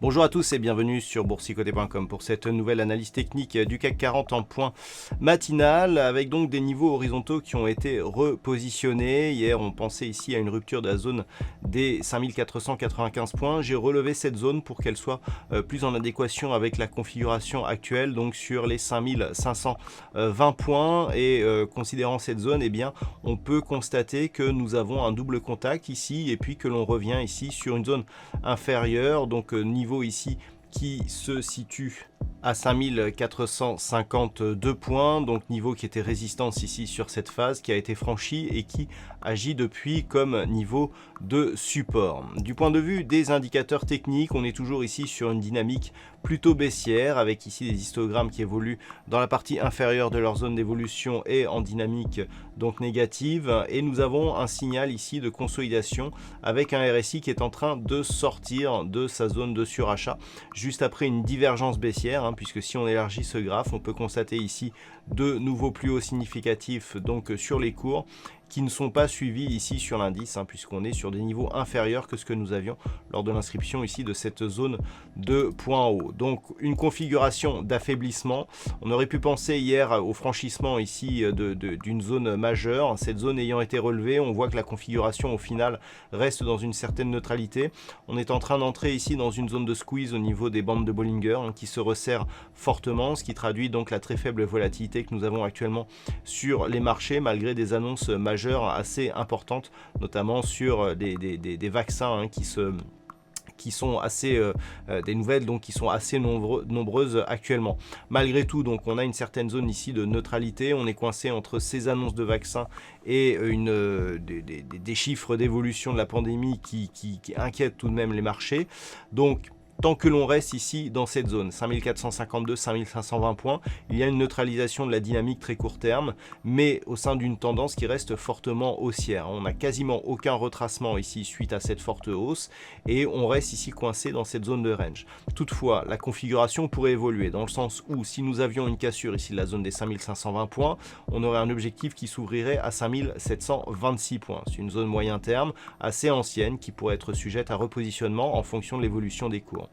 Bonjour à tous et bienvenue sur boursicoté.com pour cette nouvelle analyse technique du CAC 40 en point matinal avec donc des niveaux horizontaux qui ont été repositionnés. Hier on pensait ici à une rupture de la zone des 5495 points. J'ai relevé cette zone pour qu'elle soit plus en adéquation avec la configuration actuelle, donc sur les 5520 points et considérant cette zone, eh bien on peut constater que nous avons un double contact ici et puis que l'on revient ici sur une zone inférieure, donc niveau ici qui se situe à 5452 points, donc niveau qui était résistance ici sur cette phase qui a été franchi et qui agit depuis comme niveau de support. Du point de vue des indicateurs techniques, on est toujours ici sur une dynamique plutôt baissière avec ici des histogrammes qui évoluent dans la partie inférieure de leur zone d'évolution et en dynamique donc négative, et nous avons un signal ici de consolidation avec un RSI qui est en train de sortir de sa zone de surachat juste après une divergence baissière, puisque si on élargit ce graphe, on peut constater ici de nouveaux plus hauts significatifs donc sur les cours qui ne sont pas suivis ici sur l'indice, puisqu'on est sur des niveaux inférieurs que ce que nous avions lors de l'inscription ici de cette zone de points hauts. Donc une configuration d'affaiblissement. On aurait pu penser hier au franchissement ici d'une zone majeure. Cette zone ayant été relevée, on voit que la configuration au final reste dans une certaine neutralité. On est en train d'entrer ici dans une zone de squeeze au niveau des bandes de Bollinger qui se resserrent fortement, ce qui traduit donc la très faible volatilité que nous avons actuellement sur les marchés malgré des annonces majeures assez importantes, notamment sur des vaccins qui sont assez des nouvelles donc qui sont assez nombreuses actuellement. Malgré tout, donc on a une certaine zone ici de neutralité. On est coincé entre ces annonces de vaccins et des chiffres d'évolution de la pandémie qui inquiètent tout de même les marchés. Donc tant que l'on reste ici dans cette zone, 5452, 5520 points, il y a une neutralisation de la dynamique très court terme, mais au sein d'une tendance qui reste fortement haussière. On n'a quasiment aucun retracement ici suite à cette forte hausse et on reste ici coincé dans cette zone de range. Toutefois, la configuration pourrait évoluer dans le sens où si nous avions une cassure ici de la zone des 5520 points, on aurait un objectif qui s'ouvrirait à 5726 points. C'est une zone moyen terme assez ancienne qui pourrait être sujette à repositionnement en fonction de l'évolution des cours.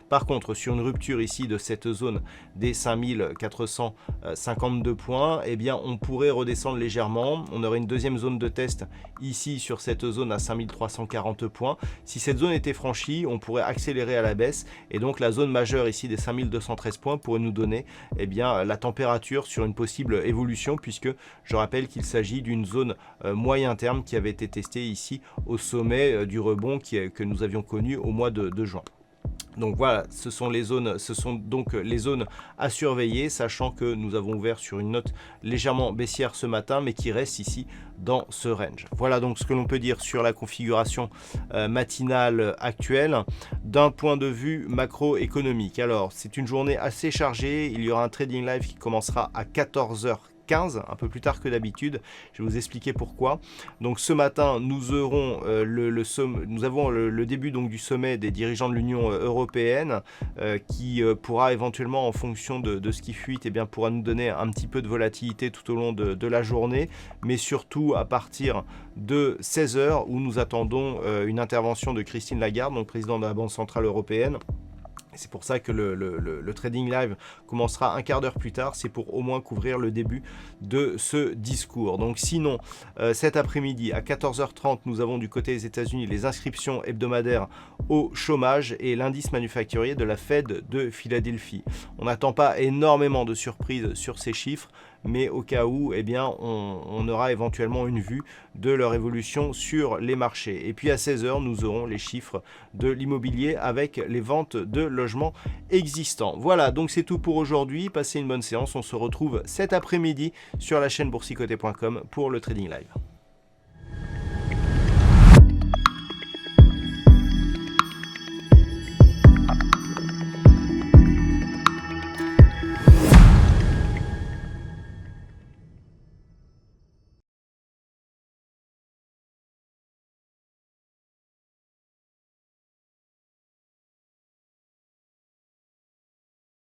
Par contre, sur une rupture ici de cette zone des 5452 points, eh bien, on pourrait redescendre légèrement. On aurait une deuxième zone de test ici sur cette zone à 5340 points. Si cette zone était franchie, on pourrait accélérer à la baisse et donc la zone majeure ici des 5213 points pourrait nous donner eh bien, la température sur une possible évolution, puisque je rappelle qu'il s'agit d'une zone moyen terme qui avait été testée ici au sommet du rebond que nous avions connu au mois de juin. Donc voilà, ce sont donc les zones à surveiller, sachant que nous avons ouvert sur une note légèrement baissière ce matin, mais qui reste ici dans ce range. Voilà donc ce que l'on peut dire sur la configuration matinale actuelle d'un point de vue macroéconomique. Alors, c'est une journée assez chargée, il y aura un trading live qui commencera à 14h15, un peu plus tard que d'habitude. Je vais vous expliquer pourquoi. Donc ce matin, nous aurons nous avons le début donc du sommet des dirigeants de l'Union européenne qui pourra éventuellement, en fonction de ce qui fuite, eh bien, pourra nous donner un petit peu de volatilité tout au long de la journée, mais surtout à partir de 16h où nous attendons une intervention de Christine Lagarde, donc présidente de la Banque Centrale Européenne. C'est pour ça que le trading live commencera un quart d'heure plus tard, c'est pour au moins couvrir le début de ce discours. Donc sinon, cet après-midi à 14h30, nous avons du côté des États-Unis les inscriptions hebdomadaires au chômage et l'indice manufacturier de la Fed de Philadelphie. On n'attend pas énormément de surprises sur ces chiffres, mais au cas où, eh bien, on aura éventuellement une vue de leur évolution sur les marchés. Et puis à 16h, nous aurons les chiffres de l'immobilier avec les ventes de logements existants. Voilà, donc c'est tout pour aujourd'hui. Passez une bonne séance. On se retrouve cet après-midi sur la chaîne boursicoté.com pour le Trading Live.